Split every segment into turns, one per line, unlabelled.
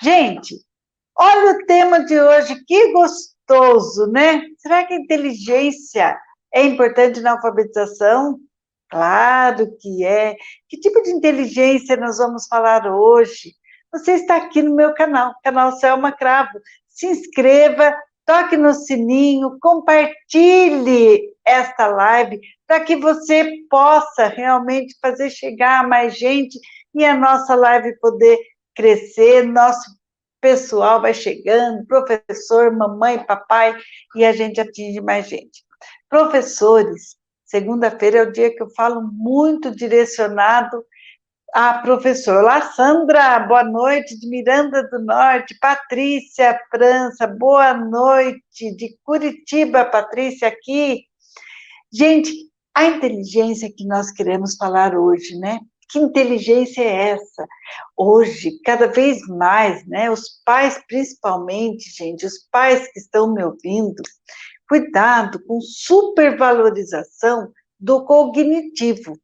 Gente, olha o tema de hoje, que gostoso, né? Será que a inteligência é importante na alfabetização? Claro que é. Que tipo de inteligência nós vamos falar hoje? Você está aqui no meu canal, canal Selma Cravo. Se inscreva, toque no sininho, compartilhe esta live para que você possa realmente fazer chegar a mais gente e a nossa live poder crescer, nosso pessoal vai chegando, professor, mamãe, papai, e a gente atinge mais gente. Professores, segunda-feira é o dia que eu falo muito direcionado a professor. Olá, Sandra, boa noite, de Miranda do Norte, Patrícia França, boa noite, de Curitiba, Patrícia aqui. Gente, a inteligência que nós queremos falar hoje, né? Que inteligência é essa? Hoje, cada vez mais, né? Os pais, principalmente, gente, os pais que estão me ouvindo, cuidado com supervalorização do cognitivo.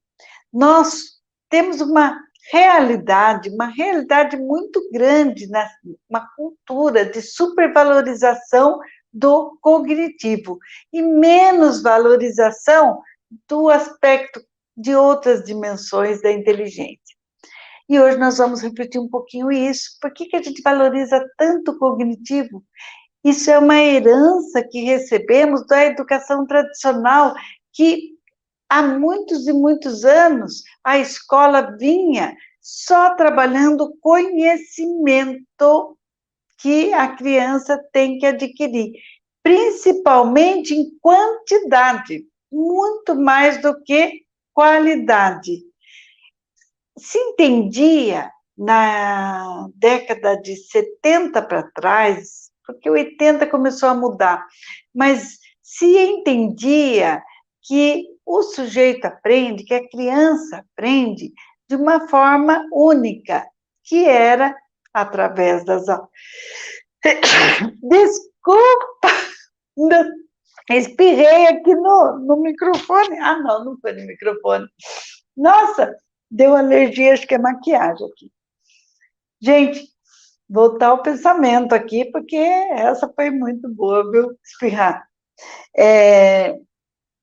Nós temos uma realidade muito grande, uma cultura de supervalorização do cognitivo e menos valorização do aspecto de outras dimensões da inteligência. E hoje nós vamos refletir um pouquinho isso. Por que a gente valoriza tanto o cognitivo? Isso é uma herança que recebemos da educação tradicional, que há muitos e muitos anos a escola vinha só trabalhando conhecimento que a criança tem que adquirir, principalmente em quantidade, muito mais do que qualidade. Se entendia na década de 70 para trás, porque 80 começou a mudar, mas se entendia que o sujeito aprende, que a criança aprende de uma forma única, que era através das aulas. Desculpa, espirrei aqui no microfone. Ah, não foi no microfone. Nossa, deu alergia, acho que é maquiagem aqui. Gente, voltar ao pensamento aqui, porque essa foi muito boa, viu? Espirrar.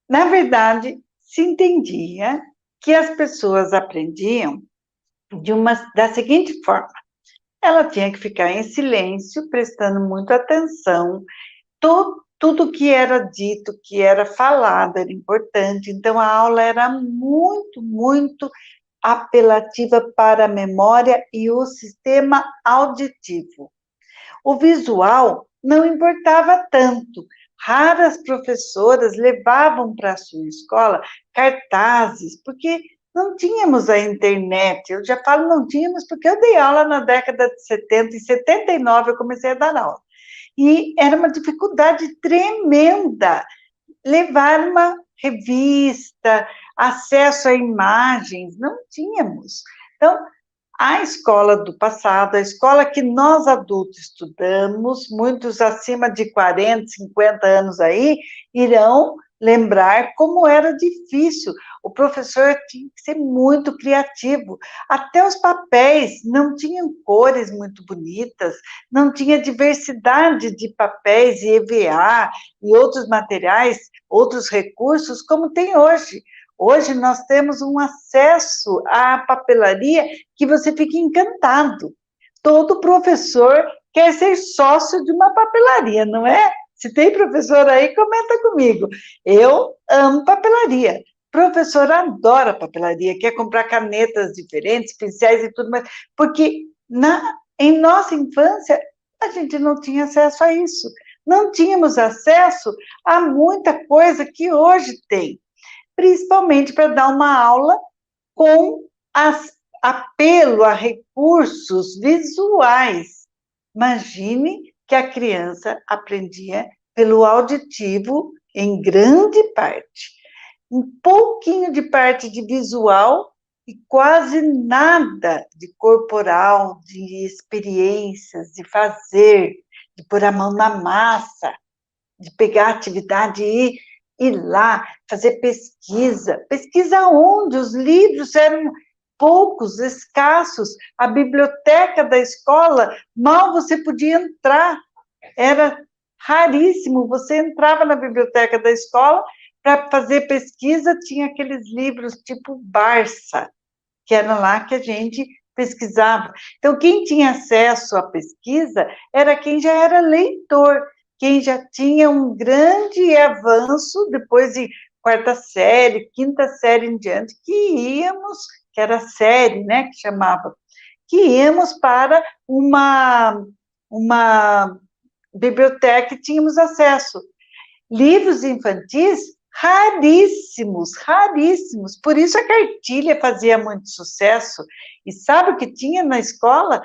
Na verdade, se entendia que as pessoas aprendiam da seguinte forma: ela tinha que ficar em silêncio, prestando muita atenção, tudo que era dito, que era falado, era importante, então a aula era muito, muito apelativa para a memória e o sistema auditivo. O visual não importava tanto. Raras professoras levavam para a sua escola cartazes, porque não tínhamos a internet. Eu já falo não tínhamos, porque eu dei aula na década de 70, em 79 eu comecei a dar aula. E era uma dificuldade tremenda levar uma revista, acesso a imagens, não tínhamos. Então, a escola do passado, a escola que nós adultos estudamos, muitos acima de 40, 50 anos aí, irão lembrar como era difícil. O professor tinha que ser muito criativo. Até os papéis não tinham cores muito bonitas, não tinha diversidade de papéis e EVA e outros materiais, outros recursos, como tem hoje. Hoje nós temos um acesso à papelaria que você fica encantado. Todo professor quer ser sócio de uma papelaria, não é? Se tem professor aí, comenta comigo. Eu amo papelaria. Professor adora papelaria, quer comprar canetas diferentes, pincéis e tudo mais, porque em nossa infância a gente não tinha acesso a isso. Não tínhamos acesso a muita coisa que hoje tem, principalmente para dar uma aula com apelo a recursos visuais. Imagine que a criança aprendia pelo auditivo em grande parte, um pouquinho de parte de visual e quase nada de corporal, de experiências, de fazer, de pôr a mão na massa, de pegar a atividade e ir lá, fazer pesquisa. Pesquisa onde? Os livros eram poucos, escassos. A biblioteca da escola, mal você podia entrar. Era raríssimo. Você entrava na biblioteca da escola para fazer pesquisa, tinha aqueles livros tipo Barça, que era lá que a gente pesquisava. Então, quem tinha acesso à pesquisa era quem já era leitor, quem já tinha um grande avanço depois de quarta série, quinta série em diante, que era série, né, que chamava, que íamos para uma biblioteca e tínhamos acesso. Livros infantis, raríssimos, raríssimos. Por isso a cartilha fazia muito sucesso. E sabe o que tinha na escola?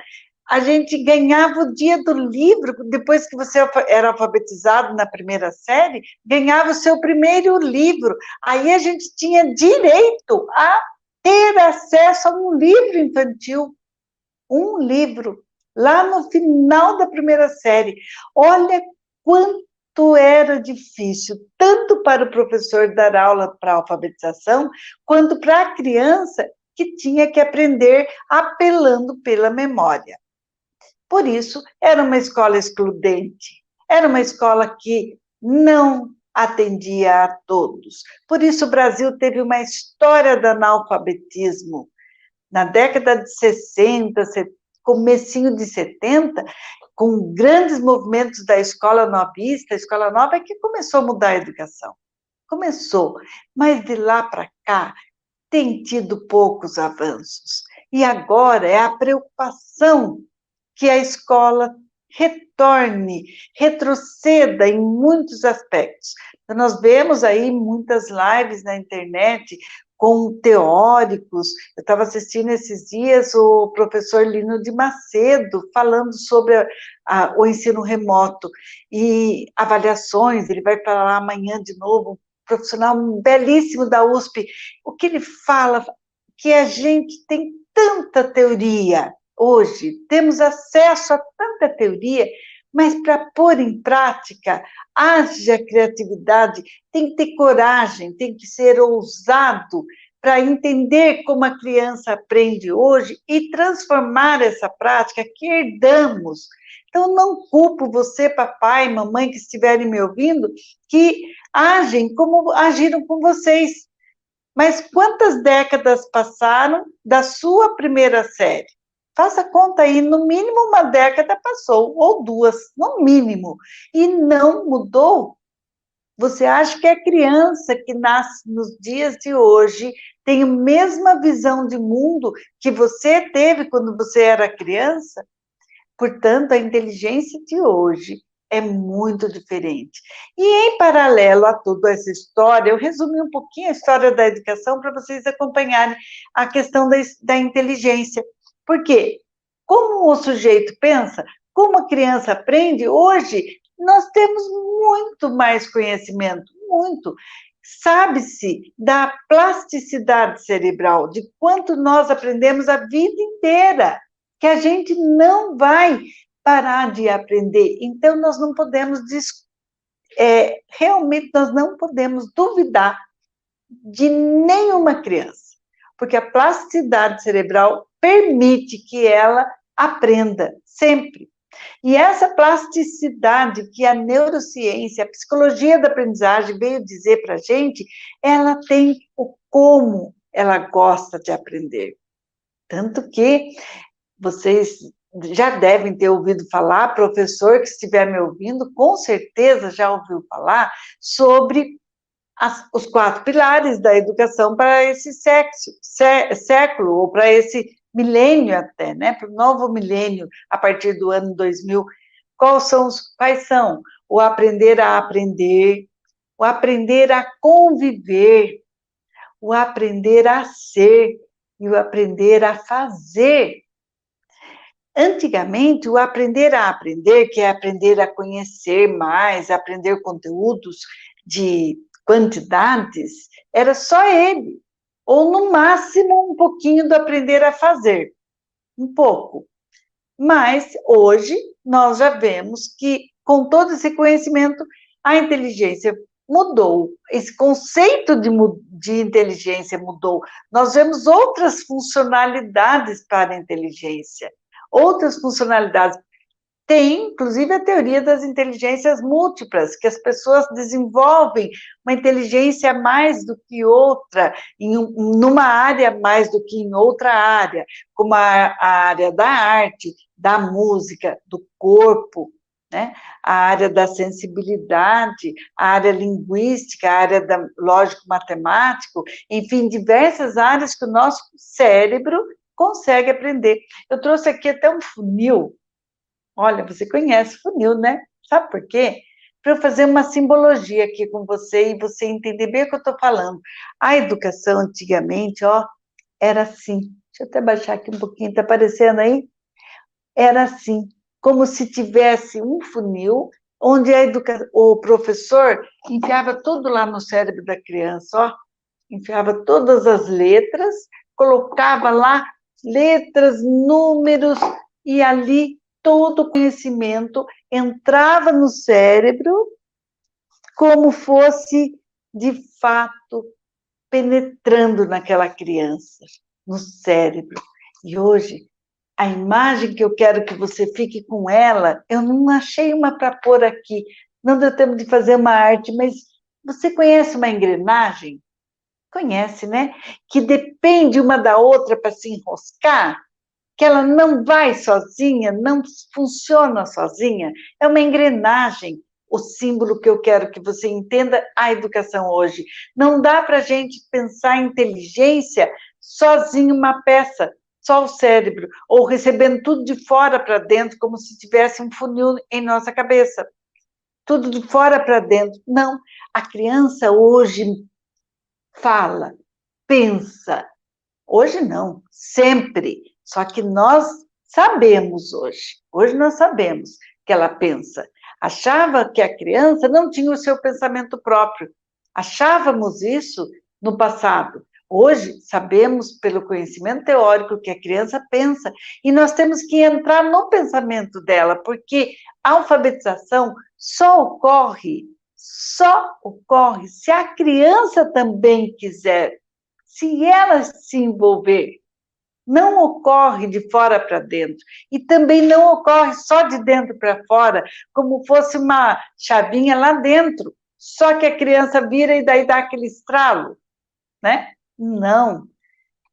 A gente ganhava o dia do livro, depois que você era alfabetizado na primeira série, ganhava o seu primeiro livro. Aí a gente tinha direito a ter acesso a um livro infantil. Um livro, lá no final da primeira série. Olha quanto era difícil, tanto para o professor dar aula para alfabetização, quanto para a criança que tinha que aprender apelando pela memória. Por isso, era uma escola excludente, era uma escola que não atendia a todos. Por isso, o Brasil teve uma história do analfabetismo. Na década de 60, comecinho de 70, com grandes movimentos da escola novista, a escola nova é que começou a mudar a educação. Começou, mas de lá para cá tem tido poucos avanços. E agora é a preocupação que a escola retorne, retroceda em muitos aspectos. Então, nós vemos aí muitas lives na internet com teóricos. Eu estava assistindo esses dias o professor Lino de Macedo falando sobre o ensino remoto e avaliações. Ele vai para lá amanhã de novo, um profissional belíssimo da USP. O que ele fala que a gente tem tanta teoria hoje, temos acesso a tanta teoria, mas para pôr em prática, haja criatividade, tem que ter coragem, tem que ser ousado para entender como a criança aprende hoje e transformar essa prática que herdamos. Então, não culpo você, papai, mamãe, que estiverem me ouvindo, que agem como agiram com vocês. Mas quantas décadas passaram da sua primeira série? Faça conta aí, no mínimo uma década passou, ou duas, no mínimo, e não mudou. Você acha que a criança que nasce nos dias de hoje tem a mesma visão de mundo que você teve quando você era criança? Portanto, a inteligência de hoje é muito diferente. E em paralelo a toda essa história, eu resumi um pouquinho a história da educação para vocês acompanharem a questão da inteligência. Por quê? Como o sujeito pensa, como a criança aprende, hoje nós temos muito mais conhecimento, muito. Sabe-se da plasticidade cerebral, de quanto nós aprendemos a vida inteira, que a gente não vai parar de aprender. Então, nós não podemos, realmente, nós não podemos duvidar de nenhuma criança, porque a plasticidade cerebral permite que ela aprenda sempre. E essa plasticidade que a neurociência, a psicologia da aprendizagem veio dizer para a gente, ela tem o como ela gosta de aprender. Tanto que vocês já devem ter ouvido falar, professor que estiver me ouvindo, com certeza já ouviu falar sobre os 4 pilares da educação para esse século, ou para esse milênio até, né? Para o novo milênio, a partir do ano 2000. Quais são? O aprender a aprender, o aprender a conviver, o aprender a ser e o aprender a fazer. Antigamente, o aprender a aprender, que é aprender a conhecer mais, aprender conteúdos de quantidades, era só ele. Ou, no máximo, um pouquinho do aprender a fazer. Um pouco. Mas, hoje, nós já vemos que, com todo esse conhecimento, a inteligência mudou. Esse conceito de inteligência mudou. Nós vemos outras funcionalidades para a inteligência, outras funcionalidades. Tem, inclusive, a teoria das inteligências múltiplas, que as pessoas desenvolvem uma inteligência mais do que outra, numa área mais do que em outra área, como a área da arte, da música, do corpo, né? A área da sensibilidade, a área linguística, a área da lógico-matemático, enfim, diversas áreas que o nosso cérebro consegue aprender. Eu trouxe aqui até um funil. Olha, você conhece funil, né? Sabe por quê? Para eu fazer uma simbologia aqui com você e você entender bem o que eu estou falando. A educação antigamente, ó, era assim. Deixa eu até baixar aqui um pouquinho, está aparecendo aí? Era assim, como se tivesse um funil, onde o professor enfiava tudo lá no cérebro da criança, ó, enfiava todas as letras, colocava lá letras, números, e ali todo o conhecimento entrava no cérebro como fosse, de fato, penetrando naquela criança, no cérebro. E hoje, a imagem que eu quero que você fique com ela, eu não achei uma para pôr aqui, não deu tempo de fazer uma arte, mas você conhece uma engrenagem? Conhece, né? Que depende uma da outra para se enroscar, que ela não vai sozinha, não funciona sozinha, é uma engrenagem. O símbolo que eu quero que você entenda a educação hoje. Não dá para a gente pensar em inteligência sozinho uma peça, só o cérebro, ou recebendo tudo de fora para dentro, como se tivesse um funil em nossa cabeça. Tudo de fora para dentro. Não, a criança hoje fala, pensa. Hoje não, sempre. Só que nós sabemos hoje nós sabemos que ela pensa. Achava que a criança não tinha o seu pensamento próprio. Achávamos isso no passado. Hoje sabemos, pelo conhecimento teórico, que a criança pensa, e nós temos que entrar no pensamento dela, porque a alfabetização só ocorre se a criança também quiser, se ela se envolver. Não ocorre de fora para dentro. E também não ocorre só de dentro para fora, como fosse uma chavinha lá dentro. Só que a criança vira e daí dá aquele estralo, né? Não.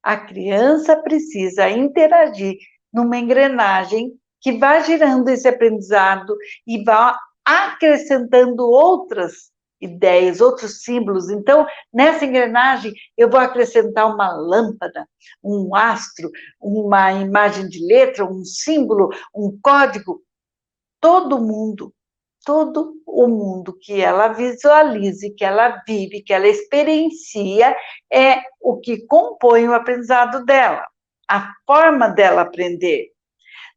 A criança precisa interagir numa engrenagem que vá girando esse aprendizado e vá acrescentando outras ideias, outros símbolos. Então, nessa engrenagem, eu vou acrescentar uma lâmpada, um astro, uma imagem de letra, um símbolo, um código. Todo o mundo que ela visualize, que ela vive, que ela experiencia, é o que compõe o aprendizado dela, a forma dela aprender.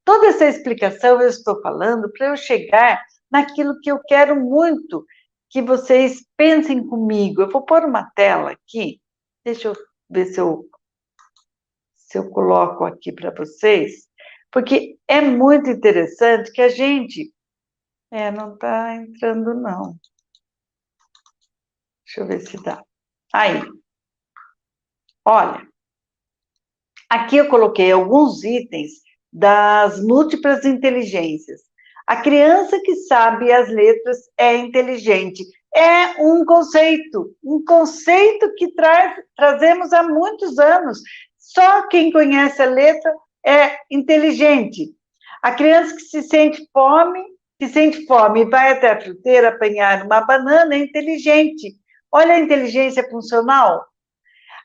Toda essa explicação eu estou falando para eu chegar naquilo que eu quero muito que vocês pensem comigo. Eu vou pôr uma tela aqui, deixa eu ver se eu coloco aqui para vocês, porque é muito interessante que a gente... não está entrando, não. Deixa eu ver se dá. Aí. Olha. Aqui eu coloquei alguns itens das múltiplas inteligências. A criança que sabe as letras é inteligente. É um conceito que trazemos há muitos anos. Só quem conhece a letra é inteligente. A criança que sente fome e vai até a fruteira apanhar uma banana é inteligente. Olha a inteligência funcional.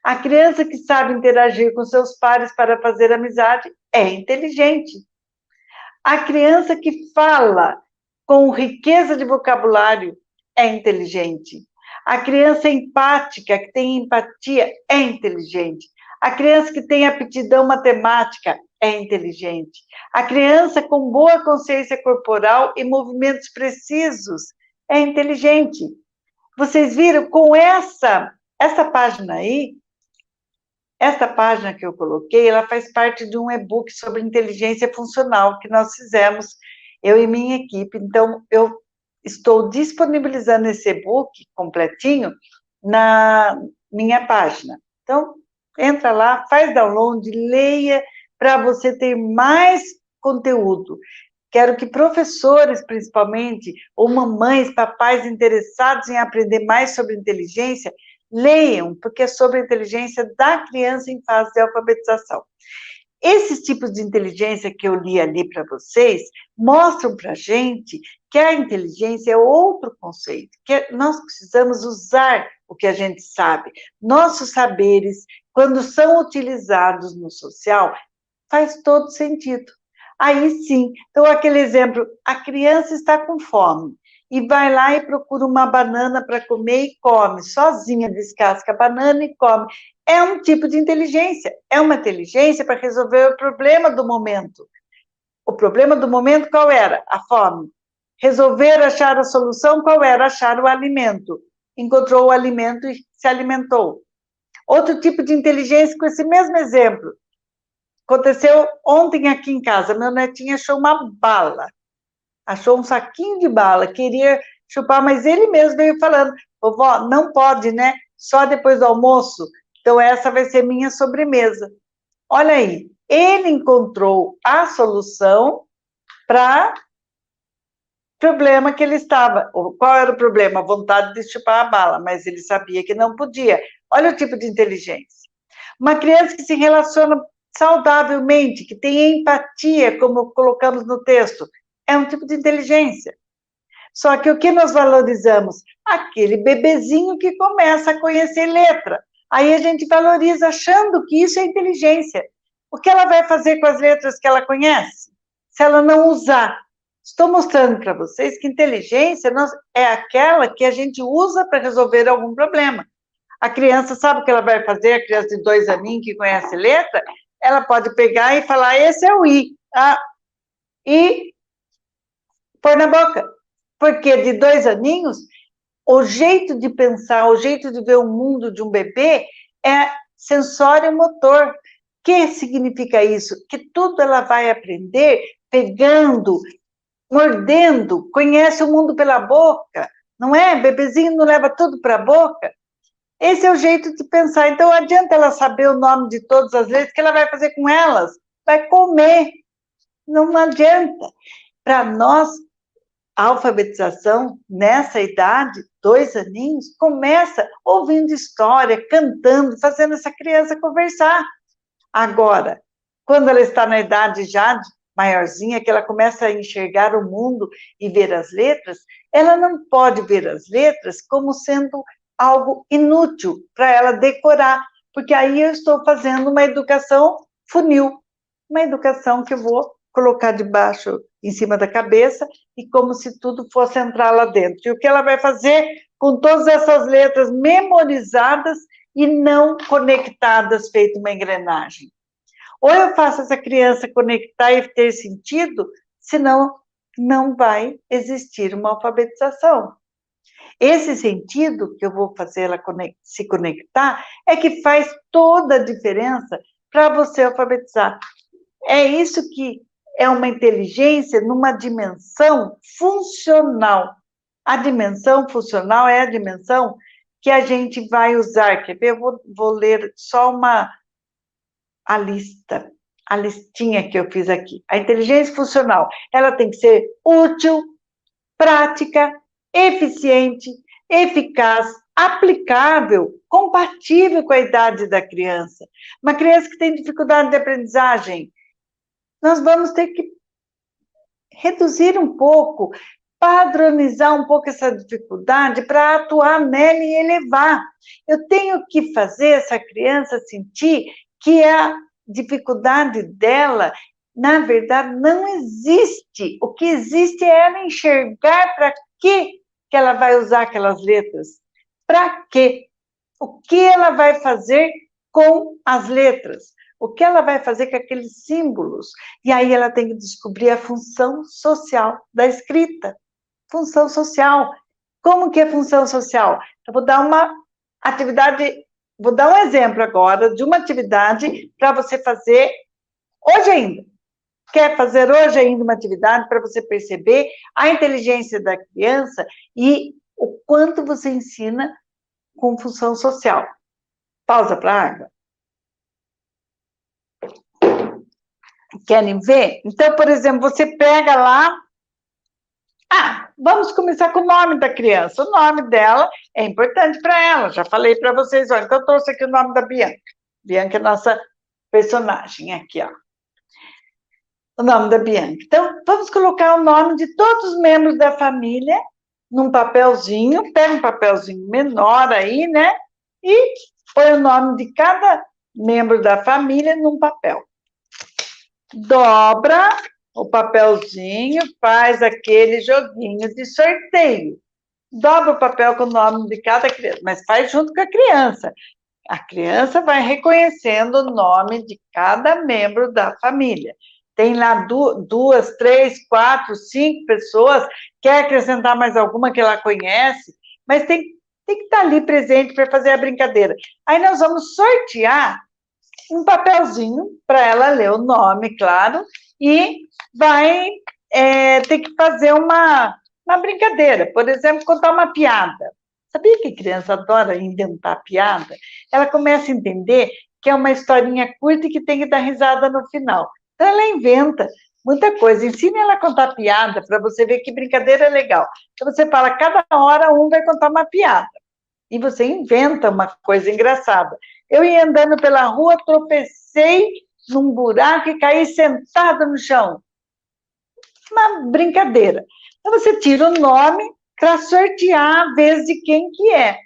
A criança que sabe interagir com seus pares para fazer amizade é inteligente. A criança que fala com riqueza de vocabulário é inteligente. A criança empática, que tem empatia, é inteligente. A criança que tem aptidão matemática é inteligente. A criança com boa consciência corporal e movimentos precisos é inteligente. Vocês viram, com essa página aí, essa página que eu coloquei, ela faz parte de um e-book sobre inteligência funcional que nós fizemos, eu e minha equipe. Então, eu estou disponibilizando esse e-book completinho na minha página. Então, entra lá, faz download, leia, para você ter mais conteúdo. Quero que professores, principalmente, ou mamães, papais interessados em aprender mais sobre inteligência, leiam, porque é sobre a inteligência da criança em fase de alfabetização. Esses tipos de inteligência que eu li ali para vocês mostram para a gente que a inteligência é outro conceito, que nós precisamos usar o que a gente sabe. Nossos saberes, quando são utilizados no social, faz todo sentido. Aí sim, então aquele exemplo, a criança está com fome e vai lá e procura uma banana para comer e come, sozinha, descasca a banana e come. É um tipo de inteligência, é uma inteligência para resolver o problema do momento. O problema do momento qual era? A fome. Resolver achar a solução qual era? Achar o alimento. Encontrou o alimento e se alimentou. Outro tipo de inteligência com esse mesmo exemplo. Aconteceu ontem aqui em casa, meu netinho achou uma bala, achou um saquinho de bala, queria chupar, mas ele mesmo veio falando, vovó, não pode, né? Só depois do almoço, então essa vai ser minha sobremesa. Olha aí, ele encontrou a solução para o problema que ele estava. Qual era o problema? A vontade de chupar a bala, mas ele sabia que não podia. Olha o tipo de inteligência. Uma criança que se relaciona saudavelmente, que tem empatia, como colocamos no texto, é um tipo de inteligência. Só que o que nós valorizamos? Aquele bebezinho que começa a conhecer letra. Aí a gente valoriza achando que isso é inteligência. O que ela vai fazer com as letras que ela conhece? Se ela não usar. Estou mostrando para vocês que inteligência é aquela que a gente usa para resolver algum problema. A criança sabe o que ela vai fazer, a criança de 2 aninhos que conhece letra, ela pode pegar e falar, esse é o I, e pôr na boca. Porque de 2 aninhos, o jeito de pensar, o jeito de ver o mundo de um bebê é sensório motor. O que significa isso? Que tudo ela vai aprender pegando, mordendo, conhece o mundo pela boca, não é? Bebezinho não leva tudo para a boca. Esse é o jeito de pensar. Então, adianta ela saber o nome de todas as letras, que ela vai fazer com elas? Vai comer. Não adianta. Para nós, a alfabetização, nessa idade, 2 aninhos, começa ouvindo história, cantando, fazendo essa criança conversar. Agora, quando ela está na idade já maiorzinha, que ela começa a enxergar o mundo e ver as letras, ela não pode ver as letras como sendo algo inútil para ela decorar, porque aí eu estou fazendo uma educação funil, uma educação que eu vou colocar debaixo, em cima da cabeça, e como se tudo fosse entrar lá dentro. E o que ela vai fazer com todas essas letras memorizadas e não conectadas, feito uma engrenagem? Ou eu faço essa criança conectar e ter sentido, senão não vai existir uma alfabetização. Esse sentido que eu vou fazer ela se conectar é que faz toda a diferença para você alfabetizar. É isso que é uma inteligência numa dimensão funcional. A dimensão funcional é a dimensão que a gente vai usar. Quer ver? Eu vou ler só a listinha que eu fiz aqui. A inteligência funcional, ela tem que ser útil, prática, eficiente, eficaz, aplicável, compatível com a idade da criança. Uma criança que tem dificuldade de aprendizagem, nós vamos ter que reduzir um pouco, padronizar um pouco essa dificuldade para atuar nela e elevar. Eu tenho que fazer essa criança sentir que a dificuldade dela, na verdade, não existe. O que existe é ela enxergar para que ela vai usar aquelas letras. Para quê? O que ela vai fazer com as letras? O que ela vai fazer com aqueles símbolos? E aí ela tem que descobrir a função social da escrita. Função social. Como que é função social? Eu vou dar uma atividade, vou dar um exemplo agora de uma atividade para você fazer hoje ainda. quer fazer hoje ainda uma atividade para você perceber a inteligência da criança e o quanto você ensina com função social. Pausa para a água. Querem ver? Então, por exemplo, você pega lá... vamos começar com o nome da criança. O nome dela é importante para ela, já falei para vocês. Então, eu trouxe aqui o nome da Bianca. Bianca é nossa personagem aqui, ó. O nome da Bianca. Então, vamos colocar o nome de todos os membros da família num papelzinho. Pega um papelzinho menor aí, né? E põe o nome de cada membro da família num papel. Dobra o papelzinho, faz aquele joguinho de sorteio. Dobra o papel com o nome de cada criança, mas faz junto com a criança. A criança vai reconhecendo o nome de cada membro da família. Tem lá 2, 3, 4, 5 pessoas, quer acrescentar mais alguma que ela conhece, mas tem que estar ali presente para fazer a brincadeira. Aí nós vamos sortear um papelzinho para ela ler o nome, claro, e vai ter que fazer uma brincadeira, por exemplo, contar uma piada. Sabia que a criança adora inventar piada? Ela começa a entender que é uma historinha curta e que tem que dar risada no final. Então, ela inventa muita coisa. Ensine ela a contar piada para você ver que brincadeira legal. Então, você fala, cada hora um vai contar uma piada. E você inventa uma coisa engraçada. Eu ia andando pela rua, tropecei num buraco e caí sentada no chão. Uma brincadeira. Então, você tira o nome para sortear a vez de quem que é.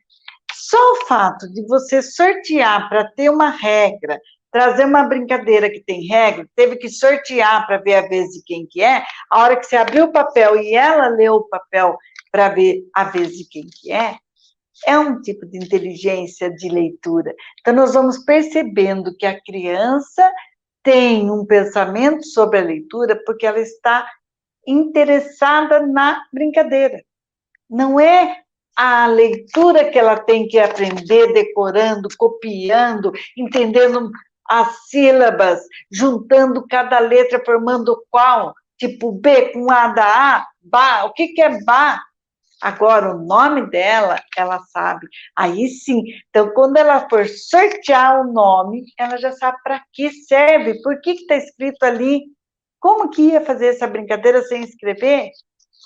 Só o fato de você sortear para ter uma regra, trazer uma brincadeira que tem regra, teve que sortear para ver a vez de quem que é, a hora que você abriu o papel e ela leu o papel para ver a vez de quem que é um tipo de inteligência de leitura. Então, nós vamos percebendo que a criança tem um pensamento sobre a leitura porque ela está interessada na brincadeira. Não é a leitura que ela tem que aprender decorando, copiando, entendendo as sílabas, juntando cada letra, formando qual, tipo B com A da A, Ba, o que é Ba? Agora, o nome dela, ela sabe. Aí sim, então, quando ela for sortear o nome, ela já sabe para que serve, por que está escrito ali. Como que ia fazer essa brincadeira sem escrever?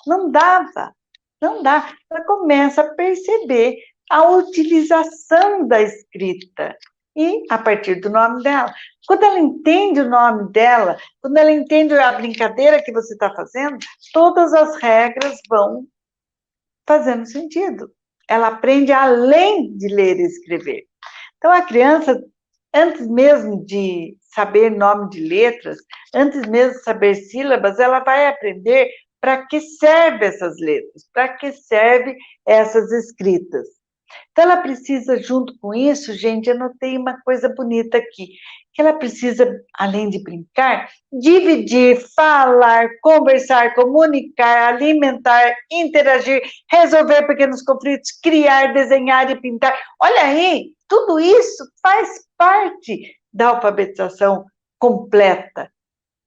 Não dava, não dá. Ela começa a perceber a utilização da escrita, e a partir do nome dela. Quando ela entende o nome dela, quando ela entende a brincadeira que você está fazendo, todas as regras vão fazendo sentido. Ela aprende além de ler e escrever. Então, a criança, antes mesmo de saber nome de letras, antes mesmo de saber sílabas, ela vai aprender para que servem essas letras, para que servem essas escritas. Então, ela precisa, junto com isso, gente, eu notei uma coisa bonita aqui, que ela precisa, além de brincar, dividir, falar, conversar, comunicar, alimentar, interagir, resolver pequenos conflitos, criar, desenhar e pintar. Olha aí, tudo isso faz parte da alfabetização completa.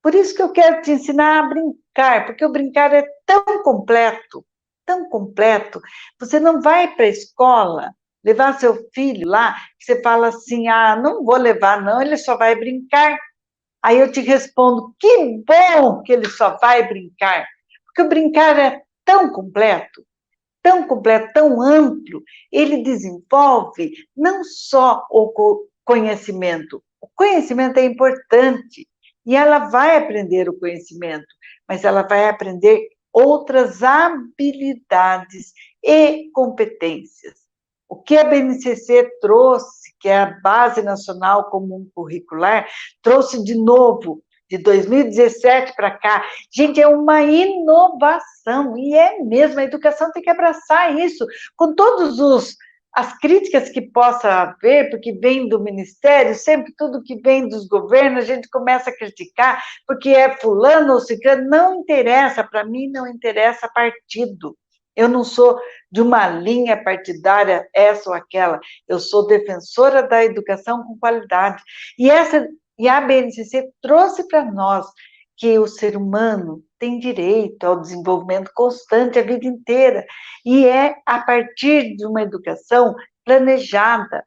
Por isso que eu quero te ensinar a brincar, porque o brincar é tão completo, tão completo. Você não vai para a escola levar seu filho lá, que você fala assim, não vou levar não, ele só vai brincar. Aí eu te respondo, que bom que ele só vai brincar, porque o brincar é tão completo, tão amplo, ele desenvolve não só o conhecimento é importante, e ela vai aprender o conhecimento, mas ela vai aprender outras habilidades e competências. O que a BNCC trouxe, que é a Base Nacional Comum Curricular, trouxe de novo, de 2017 para cá. Gente, é uma inovação, e é mesmo, a educação tem que abraçar isso, com todos as críticas que possa haver, porque vem do Ministério, sempre tudo que vem dos governos, a gente começa a criticar, porque é fulano ou ciclano, não interessa, para mim não interessa partido. Eu não sou de uma linha partidária, essa ou aquela, eu sou defensora da educação com qualidade. E a BNCC trouxe para nós que o ser humano tem direito ao desenvolvimento constante a vida inteira, e é a partir de uma educação planejada,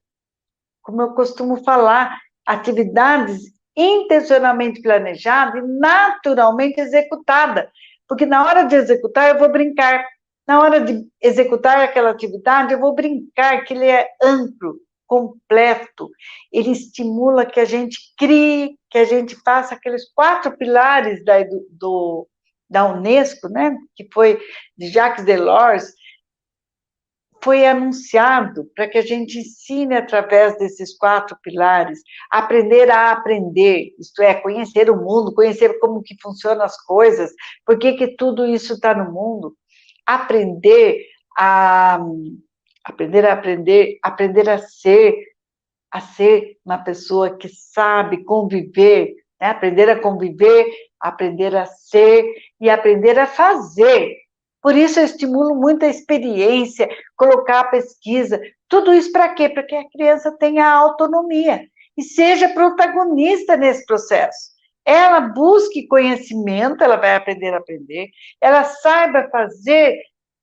como eu costumo falar, atividades intencionalmente planejadas e naturalmente executadas, porque na hora de executar eu vou brincar, na hora de executar aquela atividade eu vou brincar, que ele é amplo, completo, ele estimula que a gente crie, que a gente faça aqueles 4 pilares da Unesco, né, que foi de Jacques Delors, foi anunciado para que a gente ensine através desses 4 pilares, aprender a aprender, isto é, conhecer o mundo, conhecer como que funcionam as coisas, por que tudo isso está no mundo, aprender a aprender, aprender a ser uma pessoa que sabe conviver, né? Aprender a conviver, aprender a ser e aprender a fazer. Por isso eu estimulo muito a experiência, colocar a pesquisa, tudo isso para quê? Para que a criança tenha autonomia e seja protagonista nesse processo. Ela busque conhecimento, ela vai aprender a aprender, ela saiba fazer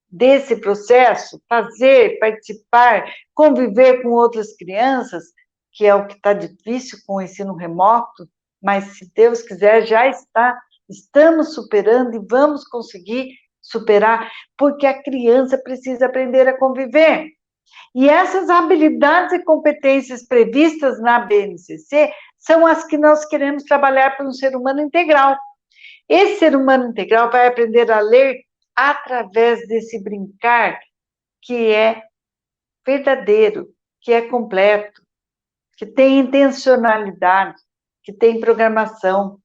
desse processo, fazer, participar, conviver com outras crianças, que é o que está difícil com o ensino remoto, mas se Deus quiser, já estamos superando e vamos conseguir superar, porque a criança precisa aprender a conviver. E essas habilidades e competências previstas na BNCC são as que nós queremos trabalhar para um ser humano integral. Esse ser humano integral vai aprender a ler através desse brincar que é verdadeiro, que é completo, que tem intencionalidade, que tem programação,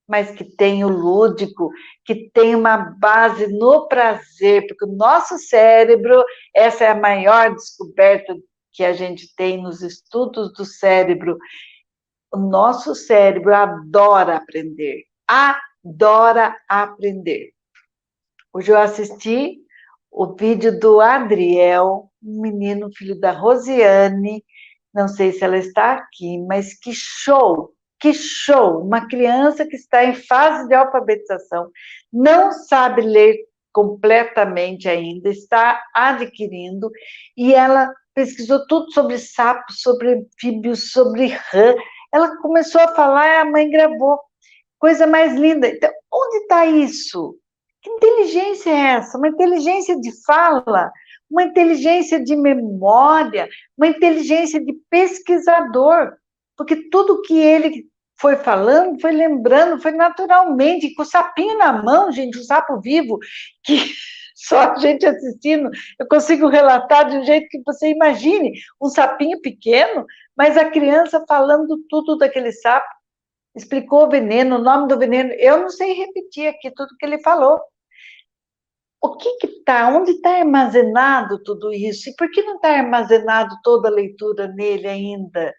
mas que tem o lúdico, que tem uma base no prazer, porque o nosso cérebro, essa é a maior descoberta que a gente tem nos estudos do cérebro, o nosso cérebro adora aprender. Hoje eu assisti o vídeo do Adriel, um menino, filho da Rosiane, não sei se ela está aqui, mas que show, uma criança que está em fase de alfabetização, não sabe ler completamente ainda, está adquirindo, e ela pesquisou tudo sobre sapos, sobre anfíbios, sobre rã, ela começou a falar e a mãe gravou, coisa mais linda. Então, onde está isso? Que inteligência é essa? Uma inteligência de fala, uma inteligência de memória, uma inteligência de pesquisador, porque tudo que ele foi falando, foi lembrando, foi naturalmente, com o sapinho na mão, gente, o sapo vivo, que só a gente assistindo, eu consigo relatar de um jeito que você imagine, um sapinho pequeno, mas a criança falando tudo daquele sapo, explicou o veneno, o nome do veneno, eu não sei repetir aqui tudo que ele falou. O que está, onde está armazenado tudo isso? E por que não está armazenado toda a leitura nele ainda?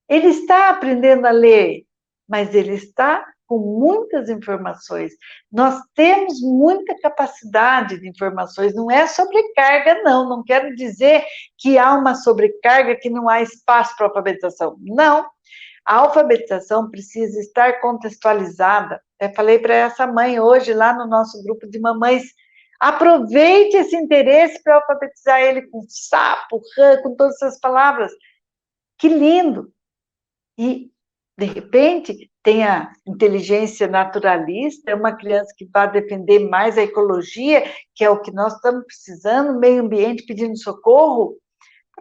Ele está aprendendo a ler, mas ele está com muitas informações. Nós temos muita capacidade de informações, não é sobrecarga, não. Não quero dizer que há uma sobrecarga, que não há espaço para alfabetização. Não. A alfabetização precisa estar contextualizada. Eu falei para essa mãe hoje, lá no nosso grupo de mamães, aproveite esse interesse para alfabetizar ele com sapo, rã, com todas essas palavras. Que lindo! E, de repente, tem a inteligência naturalista, é uma criança que vai defender mais a ecologia, que é o que nós estamos precisando, meio ambiente pedindo socorro.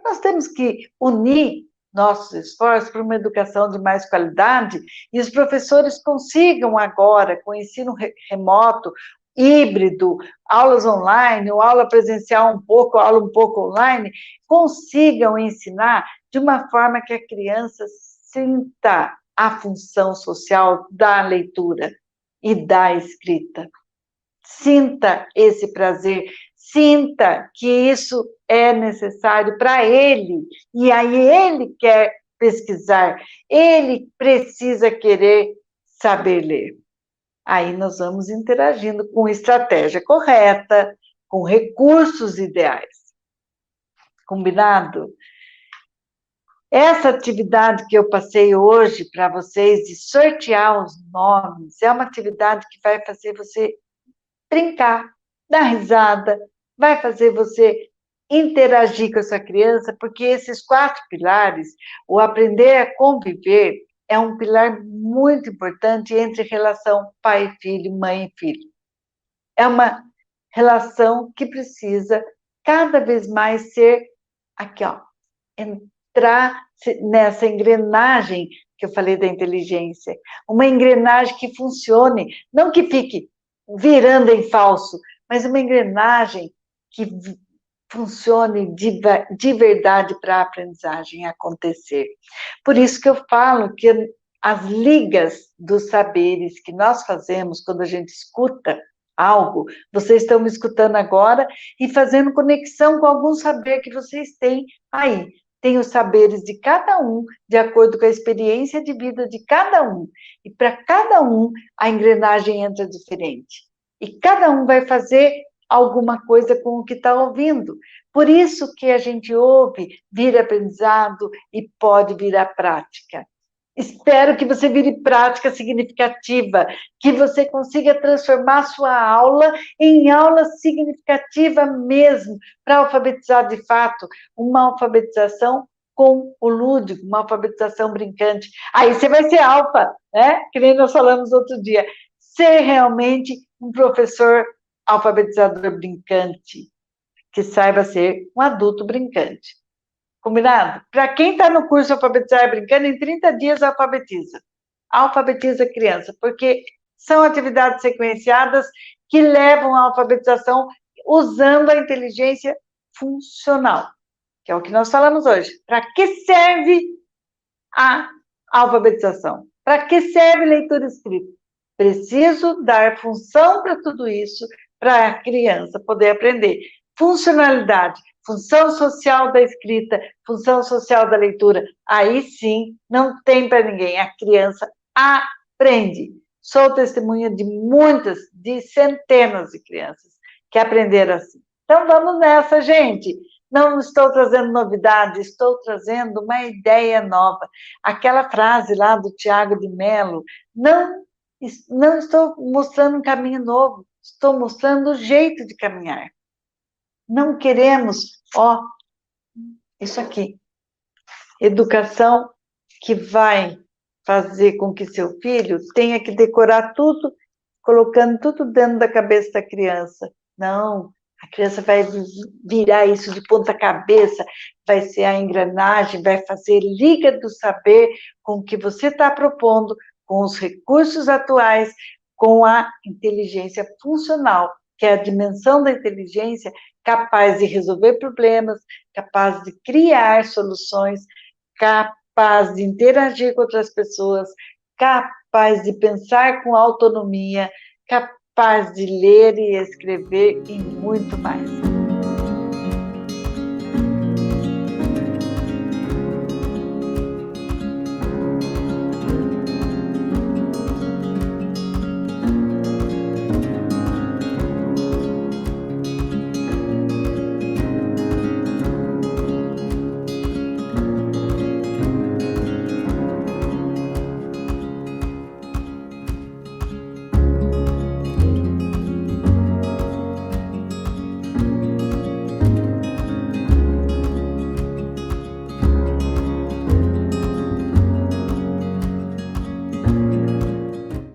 Nós temos que unir nossos esforços para uma educação de mais qualidade e os professores consigam agora, com o ensino remoto, híbrido, aulas online, ou aula presencial um pouco, aula um pouco online, consigam ensinar de uma forma que a criança sinta a função social da leitura e da escrita. Sinta esse prazer, sinta que isso é necessário para ele, e aí ele quer pesquisar, ele precisa querer saber ler. Aí nós vamos interagindo com estratégia correta, com recursos ideais. Combinado? Essa atividade que eu passei hoje para vocês, de sortear os nomes, é uma atividade que vai fazer você brincar, dar risada, vai fazer você interagir com a sua criança, porque esses 4 pilares, o aprender a conviver, é um pilar muito importante entre relação pai e filho, mãe e filho. É uma relação que precisa cada vez mais ser aqui, ó, entrar nessa engrenagem que eu falei da inteligência, uma engrenagem que funcione, não que fique virando em falso, mas uma engrenagem que funcione de verdade para a aprendizagem acontecer. Por isso que eu falo que as ligas dos saberes que nós fazemos quando a gente escuta algo, vocês estão me escutando agora e fazendo conexão com algum saber que vocês têm aí. Tem os saberes de cada um, de acordo com a experiência de vida de cada um. E para cada um, a engrenagem entra diferente. E cada um vai fazer alguma coisa com o que está ouvindo. Por isso que a gente ouve, vira aprendizado e pode virar prática. Espero que você vire prática significativa, que você consiga transformar sua aula em aula significativa mesmo, para alfabetizar de fato, uma alfabetização com o lúdico, uma alfabetização brincante. Aí você vai ser alfa, né? Que nem nós falamos outro dia. Ser realmente um professor alfabetizador brincante, que saiba ser um adulto brincante. Combinado? Para quem está no curso Alfabetizar Brincando, em 30 dias alfabetiza. Alfabetiza a criança, porque são atividades sequenciadas que levam à alfabetização usando a inteligência funcional, que é o que nós falamos hoje. Para que serve a alfabetização? Para que serve leitura e escrita? Preciso dar função para tudo isso, para a criança poder aprender. Funcionalidade, função social da escrita, função social da leitura. Aí sim, não tem para ninguém. A criança aprende. Sou testemunha de muitas, de centenas de crianças que aprenderam assim. Então vamos nessa, gente. Não estou trazendo novidade, estou trazendo uma ideia nova. Aquela frase lá do Tiago de Mello, não estou mostrando um caminho novo, estou mostrando o jeito de caminhar. Não queremos, ó, isso aqui, educação que vai fazer com que seu filho tenha que decorar tudo, colocando tudo dentro da cabeça da criança. Não, a criança vai virar isso de ponta cabeça, vai ser a engrenagem, vai fazer liga do saber com o que você está propondo, com os recursos atuais, com a inteligência funcional, que é a dimensão da inteligência capaz de resolver problemas, capaz de criar soluções, capaz de interagir com outras pessoas, capaz de pensar com autonomia, capaz de ler e escrever e muito mais.